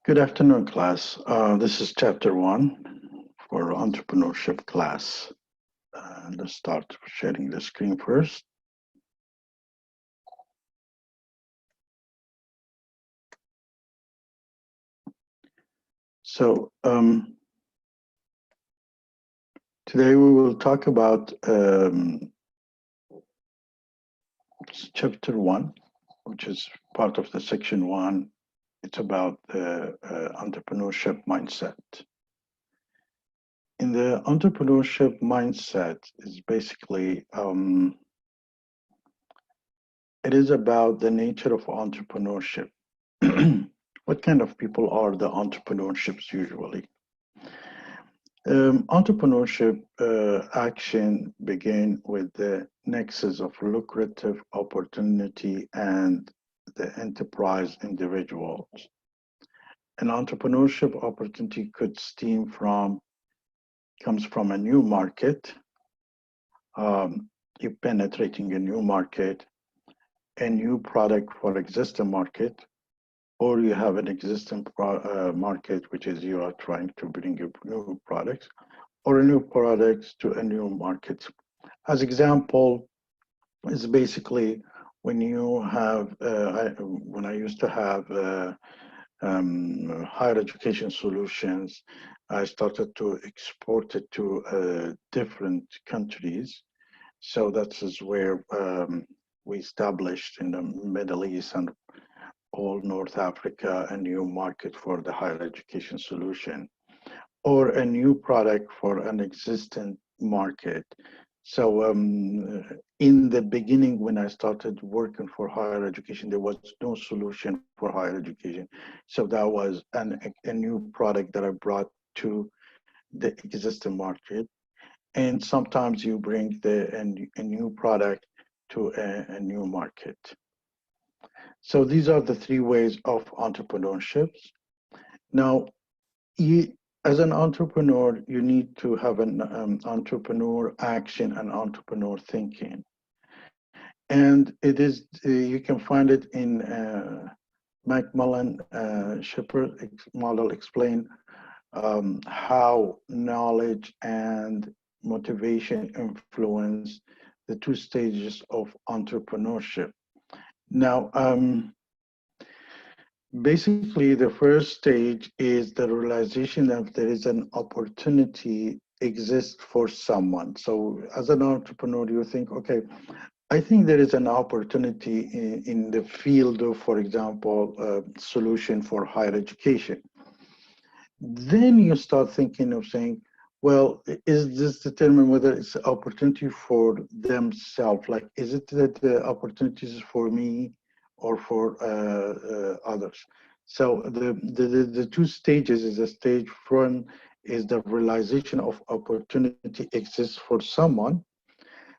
Good afternoon, class. This is chapter 1 for entrepreneurship class. Let's start sharing the screen first. So today we will talk about chapter 1, which is part of the section 1. It's about the entrepreneurship mindset. In the entrepreneurship mindset is basically, it is about the nature of entrepreneurship. What kind of people are the entrepreneurships usually? Entrepreneurship action begin with the nexus of lucrative opportunity and the enterprise individuals. An entrepreneurship opportunity could comes from a new market, you're penetrating a new market, a new product for existing market, or you have an existing market, which is you are trying to bring a new products, or a new product to a new market. As example, is basically when you have, when I used to have higher education solutions, I started to export it to different countries. So that is where we established in the Middle East and all North Africa a new market for the higher education solution, or a new product for an existing market. So in the beginning, when I started working for higher education, there was no solution for higher education. So that was a new product that I brought to the existing market. And sometimes you bring a new product to a new market. So these are the three ways of entrepreneurships. Now, as an entrepreneur, you need to have an entrepreneur action and entrepreneur thinking. And it is, you can find it in Macmillan Shepard model explain how knowledge and motivation influence the two stages of entrepreneurship. Now, basically, the first stage is the realization that there is an opportunity exists for someone. So as an entrepreneur, you think, okay, I think there is an opportunity in the field of, for example, solution for higher education. Then you start thinking of saying, well, is this determine whether it's an opportunity for themselves? Like, is it that the opportunities for me or for others? So the two stages is a stage one is the realization of opportunity exists for someone.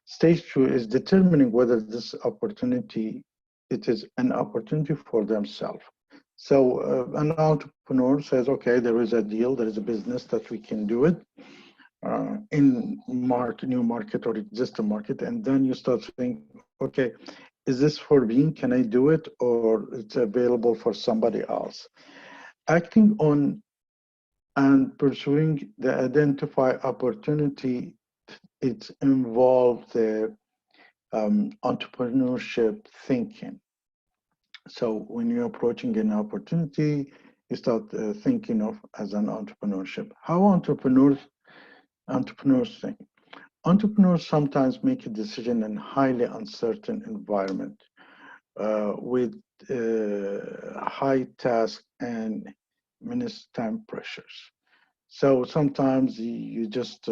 Stage two is determining whether this opportunity, it is an opportunity for themselves. So an entrepreneur says, okay, there is a deal, there is a business that we can do it in new market or existing market. And then you start saying, okay, is this for me? Can I do it? Or it's available for somebody else? Acting on and pursuing the identify opportunity, it involves the entrepreneurship thinking. So when you're approaching an opportunity, you start thinking of as an entrepreneurship. How entrepreneurs think? Entrepreneurs sometimes make a decision in highly uncertain environment with high task and minutes time pressures. So sometimes you just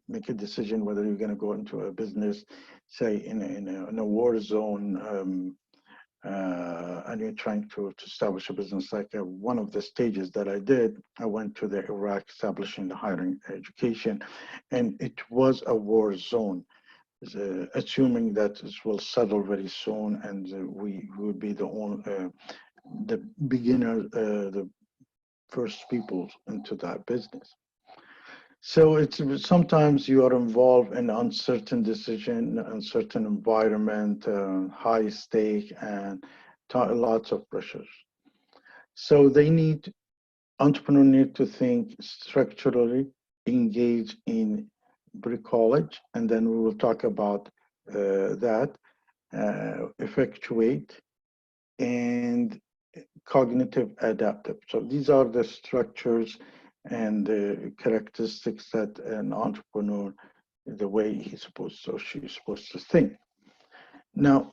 make a decision whether you're going to go into a business, say in a war zone, and you're trying to establish a business. Like one of the stages that I did, I went to the Iraq establishing the higher education, and it was a war zone. Assuming that this will settle very soon, and we would be the beginner, the first people into that business. So it's sometimes you are involved in uncertain decision, uncertain environment, high stake, and lots of pressures. So entrepreneurs need to think structurally, engage in bricolage, and then we will talk about that, effectuate, and cognitive adaptive. So these are the structures and the characteristics that an entrepreneur, the way he's supposed to, or she's supposed to think. Now,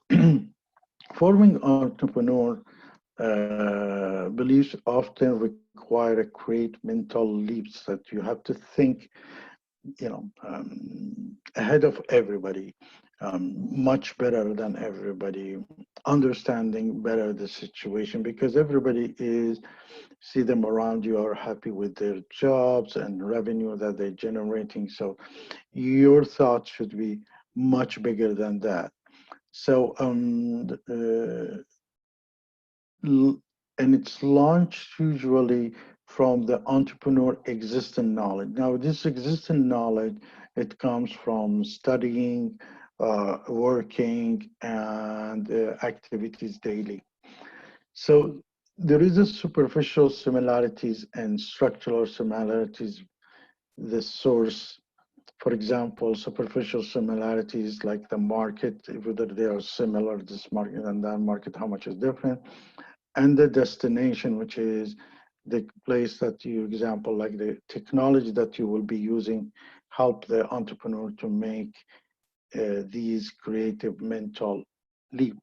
forming entrepreneur beliefs often require a great mental leaps that you have to think, ahead of everybody, much better than everybody, understanding better the situation, because everybody see them around you are happy with their jobs and revenue that they're generating. So your thoughts should be much bigger than that. So, and it's launched usually from the entrepreneur existing knowledge. Now, this existing knowledge, it comes from studying, working, and activities daily. So there is a superficial similarities and structural similarities. The source, for example, superficial similarities like the market, whether they are similar, this market and that market, how much is different, and the destination, which is the place that you example, like the technology that you will be using, help the entrepreneur to make these creative mental leap.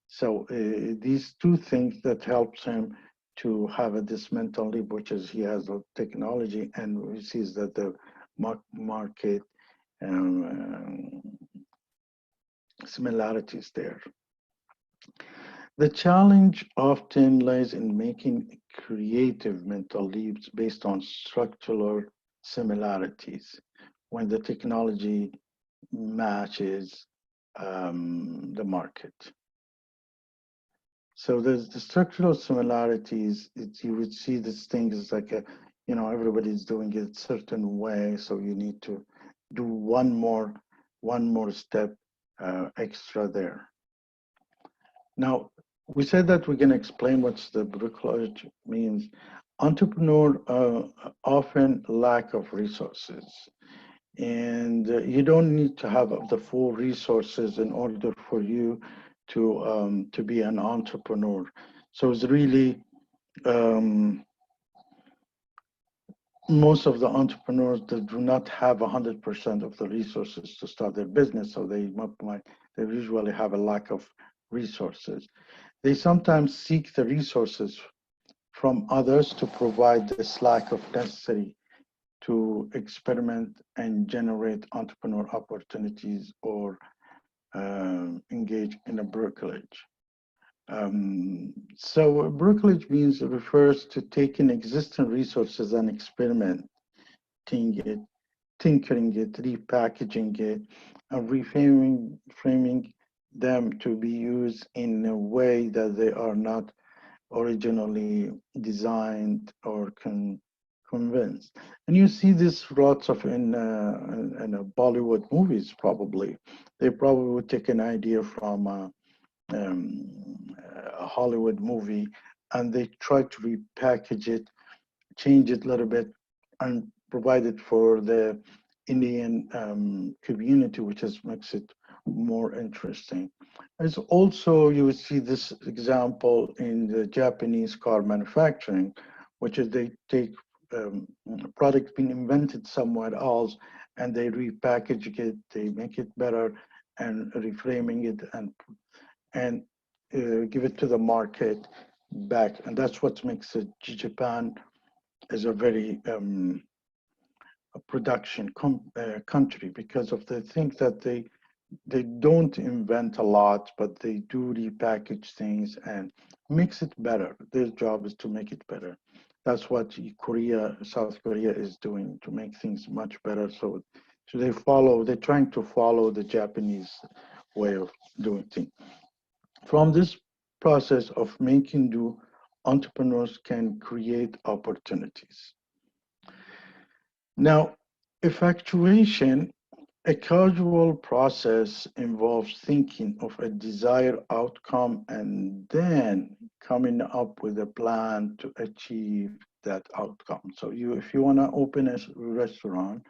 So these two things that helps him to have this mental leap, which is he has the technology and he sees that the market um, similarities there. The challenge often lies in making creative mental leaps based on structural similarities when the technology matches the market. So there's the structural similarities. You would see these things like everybody's doing it a certain way, so you need to do one more step extra there. Now, we said that we're going to explain what the bricolage means. Entrepreneur often lack of resources, and you don't need to have the full resources in order for you to be an entrepreneur. So it's really most of the entrepreneurs that do not have 100% of the resources to start their business, so they usually have a lack of resources. They sometimes seek the resources from others to provide this lack of necessary to experiment and generate entrepreneur opportunities or engage in a bricolage. So bricolage means it refers to taking existing resources and experimenting it, tinkering it, repackaging it, and framing them to be used in a way that they are not originally designed or convinced. And you see this lots of in Bollywood movies. Probably they probably would take an idea from a Hollywood movie and they try to repackage it, change it a little bit, and provide it for the Indian community, which makes it more interesting. As also, you would see this example in the Japanese car manufacturing, which is they take a product being invented somewhere else and they repackage it, they make it better and reframing it and give it to the market back. And that's what makes it Japan is a very production country, because of the things that they don't invent a lot, but they do repackage things and makes it better. Their job is to make it better. That's what South Korea is doing to make things much better. So they're trying to follow the Japanese way of doing things. From this process of making do, entrepreneurs can create opportunities. Now, effectuation A causal process involves thinking of a desired outcome and then coming up with a plan to achieve that outcome. So if you want to open a restaurant,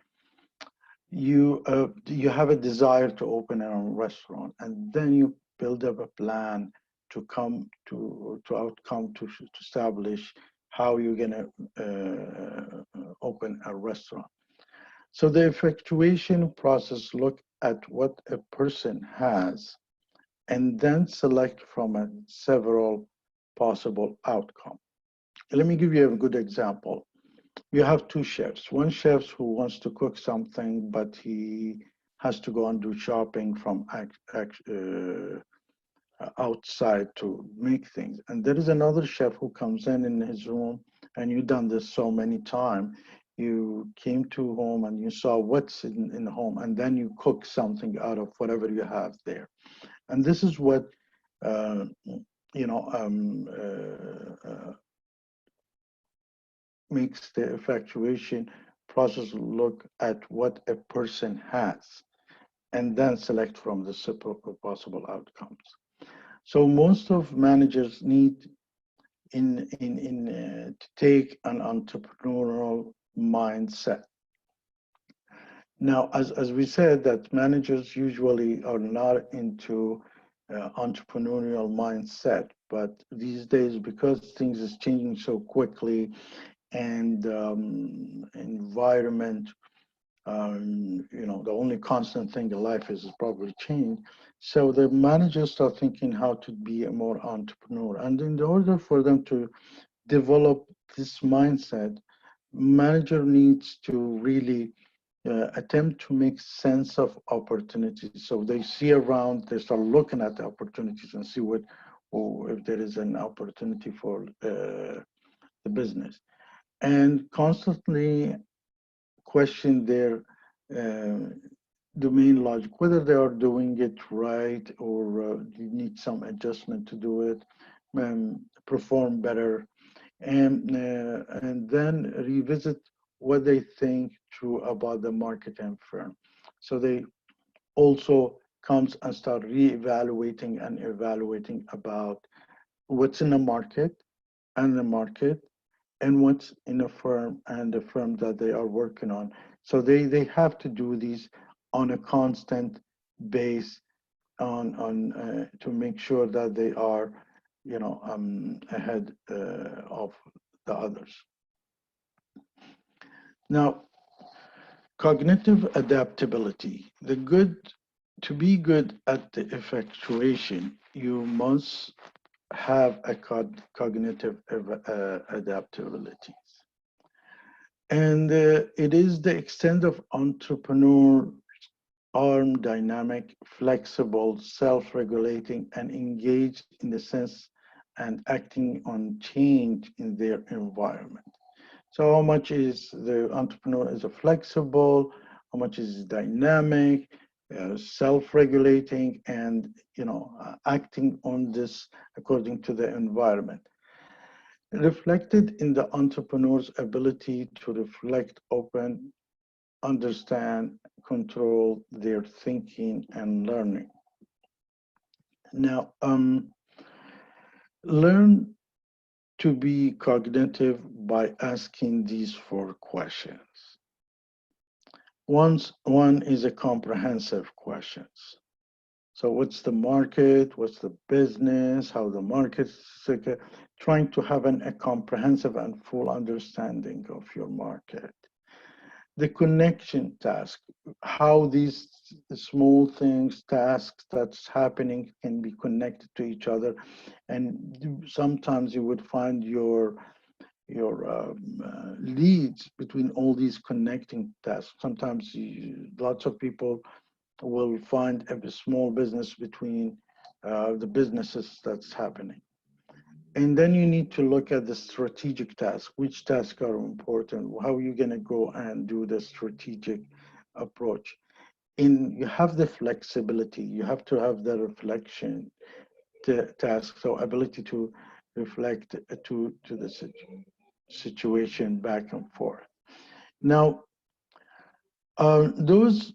you have a desire to open a restaurant, and then you build up a plan to come to outcome to establish how you're going to open a restaurant. So the effectuation process look at what a person has and then select from several possible outcomes. Let me give you a good example. You have two chefs. One chef who wants to cook something, but he has to go and do shopping from outside to make things. And there is another chef who comes in his room, and you've done this so many times. You came to home and you saw what's in the home, and then you cook something out of whatever you have there. And this is what uh, you know makes the effectuation process look at what a person has and then select from the possible outcomes. So most of managers need to take an entrepreneurial mindset. Now, as we said, that managers usually are not into entrepreneurial mindset, but these days, because things is changing so quickly and environment, the only constant thing in life is probably change. So the managers start thinking how to be a more entrepreneur. And in order for them to develop this mindset, manager needs to really attempt to make sense of opportunities. So they see around, they start looking at the opportunities and see or if there is an opportunity for the business. And constantly question their uh, domain logic, whether they are doing it right or you need some adjustment to do it, perform better, and then revisit what they think true about the market and firm. So they also comes and start reevaluating and evaluating about what's in the market and the market and what's in a firm and the firm that they are working on. So they have to do these on a constant base on to make sure that they are, ahead of the others. Now, cognitive adaptability. To be good at the effectuation, you must have a cognitive adaptability. And it is the extent of entrepreneur arm dynamic, flexible, self-regulating, and engaged in the sense and acting on change in their environment. So how much is the entrepreneur is a flexible, how much is dynamic, self-regulating, and acting on this according to the environment. Reflected in the entrepreneur's ability to reflect, open, understand, control their thinking and learning. Now, learn to be cognitive by asking these four questions. One is a comprehensive questions. So what's the market? What's the business? How the market's trying to have a comprehensive and full understanding of your market. The connection task, how these small things, tasks that's happening can be connected to each other. And sometimes you would find your leads between all these connecting tasks. Sometimes lots of people will find a small business between the businesses that's happening. And then you need to look at the strategic tasks. Which tasks are important? How are you going to go and do the strategic approach? You have the flexibility. You have to have the reflection task. So ability to reflect to the situation back and forth. Now, those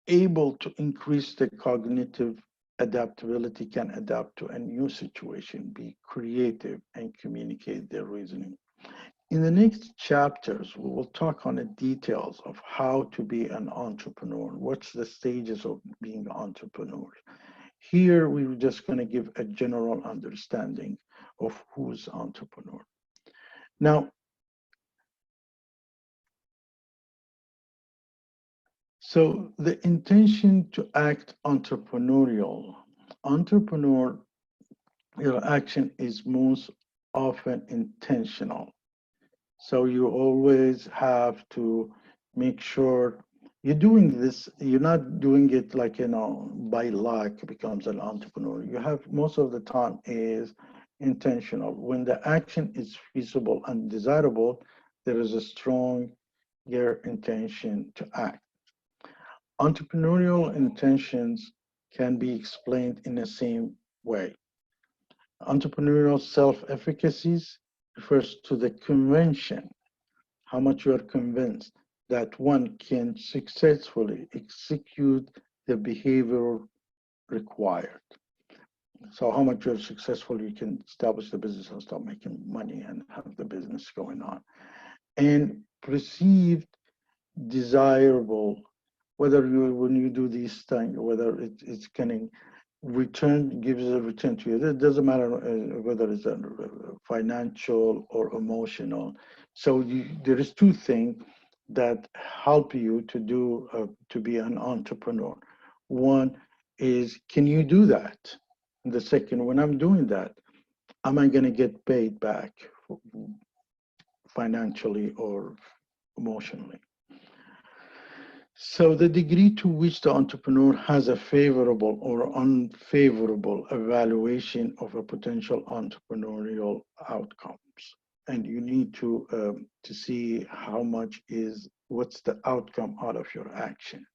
able to increase the cognitive adaptability, can adapt to a new situation, be creative, and communicate their reasoning. In the next chapters, we will talk on the details of how to be an entrepreneur. What's the stages of being an entrepreneur? Here, we're just going to give a general understanding of who's entrepreneur. Now, so the intention to act entrepreneurial action is most often intentional. So you always have to make sure you're doing this, you're not doing it like, by luck becomes an entrepreneur. You have most of the time is intentional. When the action is feasible and desirable, there is a strong intention to act. Entrepreneurial intentions can be explained in the same way. Entrepreneurial self-efficacies refers to the convention, how much you are convinced that one can successfully execute the behavior required. So how much you're successful, you can establish the business and start making money and have the business going on. And perceived desirable, whether when you do these things, whether it's getting return, gives a return to you. It doesn't matter whether it's financial or emotional. So there is two things that help you to do to be an entrepreneur. One is, can you do that? And the second, when I'm doing that, am I going to get paid back financially or emotionally? So the degree to which the entrepreneur has a favorable or unfavorable evaluation of a potential entrepreneurial outcomes. And you need to see how much what's the outcome out of your action.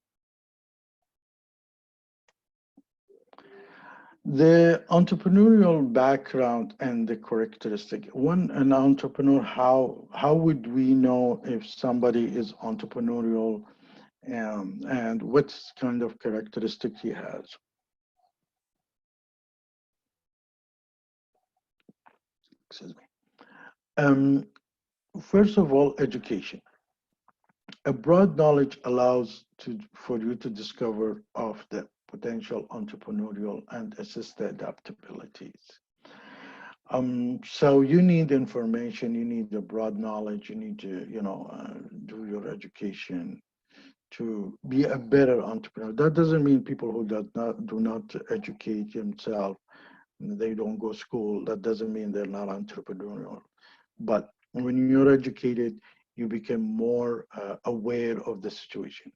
The entrepreneurial background and the characteristic. An entrepreneur, how would we know if somebody is entrepreneurial, and what kind of characteristic he has? Excuse me. First of all, education. A broad knowledge allows for you to discover of the potential entrepreneurial and assist the adaptabilities. So you need information, you need a broad knowledge, you need to, do your education to be a better entrepreneur. That doesn't mean people who do not educate themselves, they don't go to school. That doesn't mean they're not entrepreneurial. But when you're educated, you become more aware of the situation.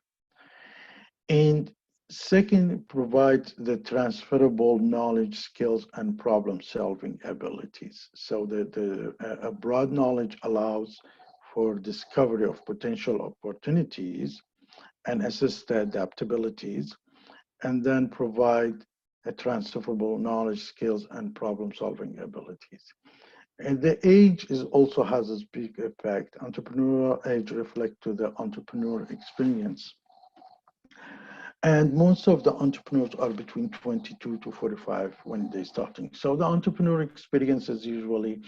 And second, provides the transferable knowledge, skills, and problem-solving abilities. So a broad knowledge allows for discovery of potential opportunities and assist the adaptabilities, and then provide a transferable knowledge, skills, and problem-solving abilities. And the age also has a big effect. Entrepreneurial age reflects to the entrepreneur experience. And most of the entrepreneurs are between 22 to 45 when they're starting. So the entrepreneur experience is usually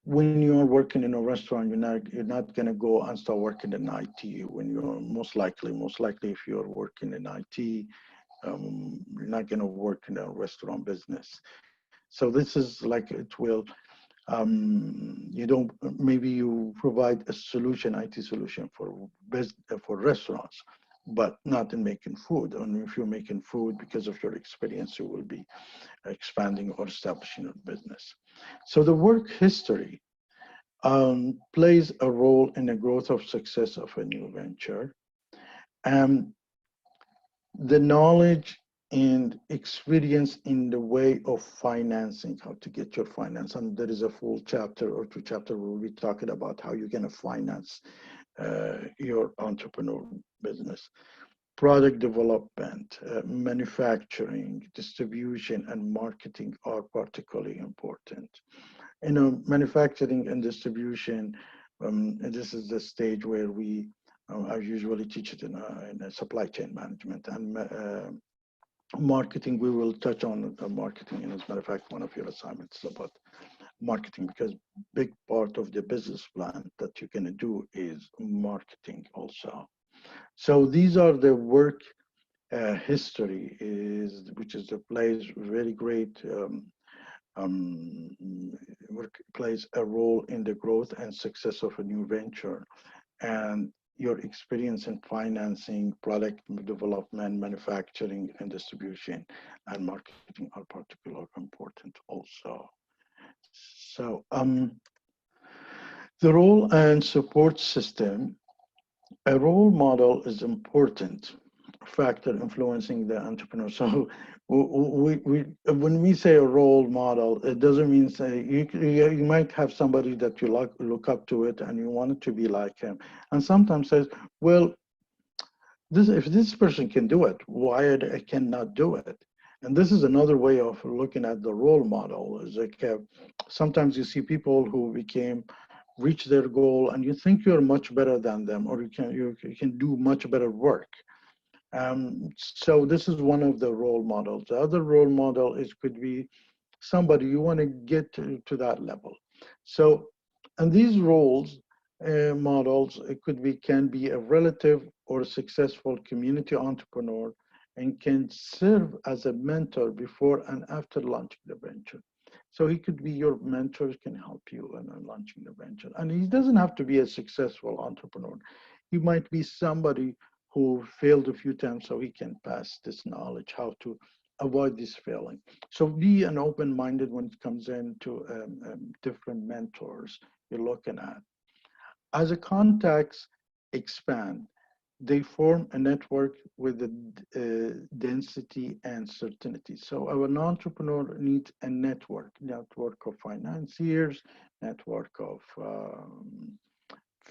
when you're working in a restaurant, you're not going to go and start working in IT. When you're most likely if you're working in IT, you're not going to work in a restaurant business. So this is like it will. You don't, maybe you provide a solution, IT solution for restaurants, but not in making food. And if you're making food, because of your experience, you will be expanding or establishing a business. So the work history plays a role in the growth of success of a new venture. Um, the knowledge and experience in the way of financing, how to get your finance. And there is a full chapter or two chapter where we'll be talking about how you're going to finance your entrepreneur business. Product development, manufacturing, distribution, and marketing are particularly important. Manufacturing and distribution, and this is the stage where we I usually teach it in a supply chain management and marketing. We will touch on marketing. And as a matter of fact, one of your assignments is about marketing, because big part of the business plan that you're going to do is marketing also. So these are the work history, which is the plays very great work, plays a role in the growth and success of a new venture. And your experience in financing, product development, manufacturing, and distribution, and marketing are particularly important also. So the role and support system. A role model is important factor influencing the entrepreneur. So when we say a role model, it doesn't mean say you might have somebody that you look up to it and you want it to be like him. And sometimes says, well, if this person can do it, why I cannot do it? And this is another way of looking at the role model. Is like sometimes you see people who reach their goal, and you think you're much better than them, or you can do much better work. So this is one of the role models. The other role model could be somebody you want to get to that level. So, and these roles models, it can be a relative or a successful community entrepreneur, and can serve as a mentor before and after launching the venture. So he could be your mentor, can help you in launching the venture. And he doesn't have to be a successful entrepreneur. He might be somebody who failed a few times, so he can pass this knowledge how to avoid this failing. So be an open-minded when it comes into different mentors you're looking at. As the contacts expand, they form a network with the density and certainty. So an entrepreneur needs a network of financiers, network of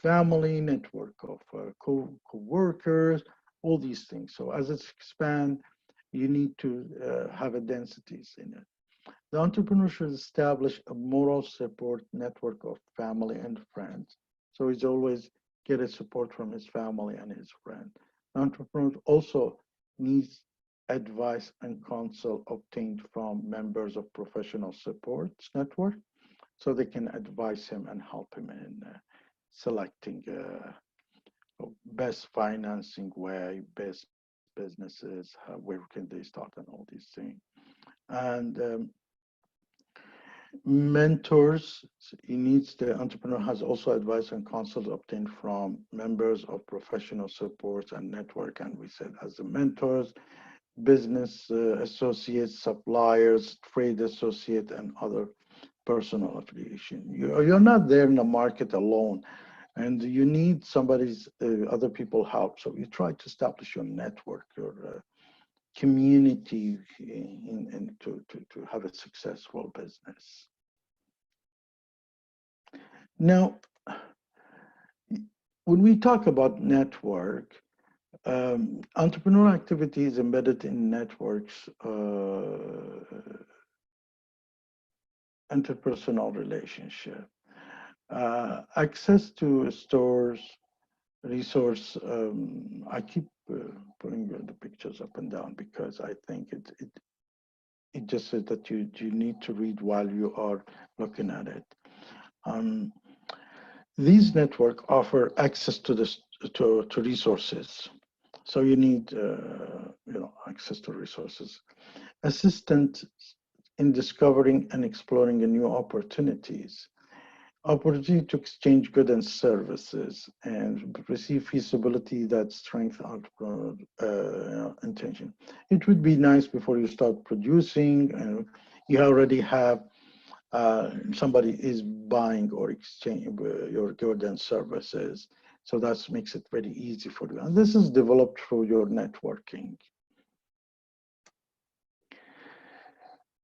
family, network of co-workers, all these things. So as it expands, you need to have a densities in it. The entrepreneur should establish a moral support network of family and friends. So he's always get a support from his family and his friend. The entrepreneur also needs advice and counsel obtained from members of professional support network, so they can advise him and help him in selecting best financing way, best businesses, where can they start, and all these things. And mentors, the entrepreneur has also advice and counsel obtained from members of professional supports and network. And we said as the mentors, business associates, suppliers, trade associate, and other personal affiliation. You're not there in the market alone, and you need somebody's other people help. So you try to establish your network, your community to have a successful business. Now, when we talk about network, entrepreneurial activity is embedded in networks, interpersonal relationship, access to stores, resource. I keep putting the pictures up and down because I think it just says that you need to read while you are looking at it. These networks offer access to resources, so you need access to resources. Assistance in discovering and exploring new opportunities. Opportunity to exchange goods and services and receive feasibility that strengthens entrepreneur intention. It would be nice before you start producing, you already have somebody is buying or exchanging your goods and services. So that makes it very easy for you. And this is developed through your networking.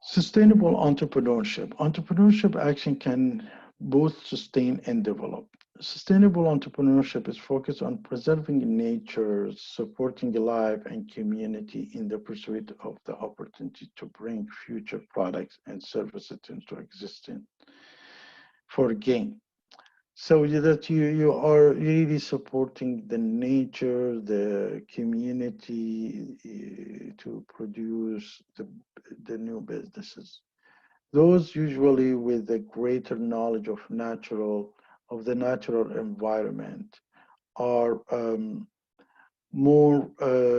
Sustainable entrepreneurship. Entrepreneurship action can both sustain and develop. Sustainable entrepreneurship is focused on preserving nature, supporting life and community in the pursuit of the opportunity to bring future products and services into existence for gain. So that you are really supporting the nature, the community to produce the new businesses. Those usually with a greater knowledge of the natural environment are more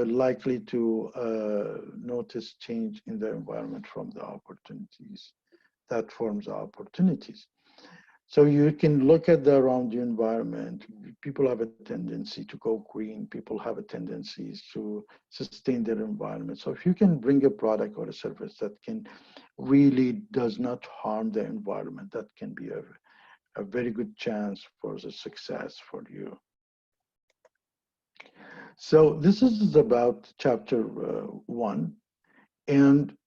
likely to notice change in the environment from the opportunities that forms the opportunities. So you can look at the around you environment. People have a tendency to go green. People have a tendency to sustain their environment. So if you can bring a product or a service that can really does not harm the environment, that can be a very good chance for the success for you. So this is about chapter 1. And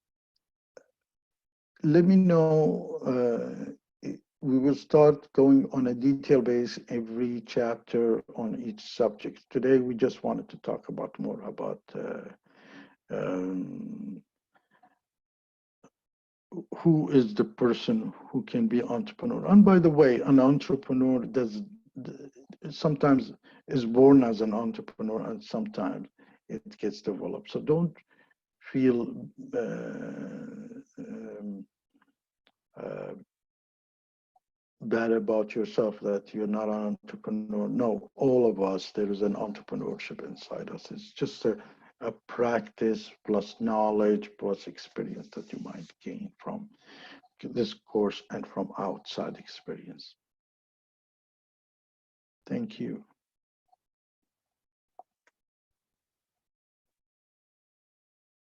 let me know, we will start going on a detail base every chapter on each subject. Today, we just wanted to talk about more about um, who is the person who can be entrepreneur. And by the way, an entrepreneur does sometimes is born as an entrepreneur and sometimes it gets developed. So don't feel uh, bad about yourself that you're not an entrepreneur. No, all of us, there is an entrepreneurship inside us. It's just a practice plus knowledge plus experience that you might gain from this course and from outside experience. Thank you.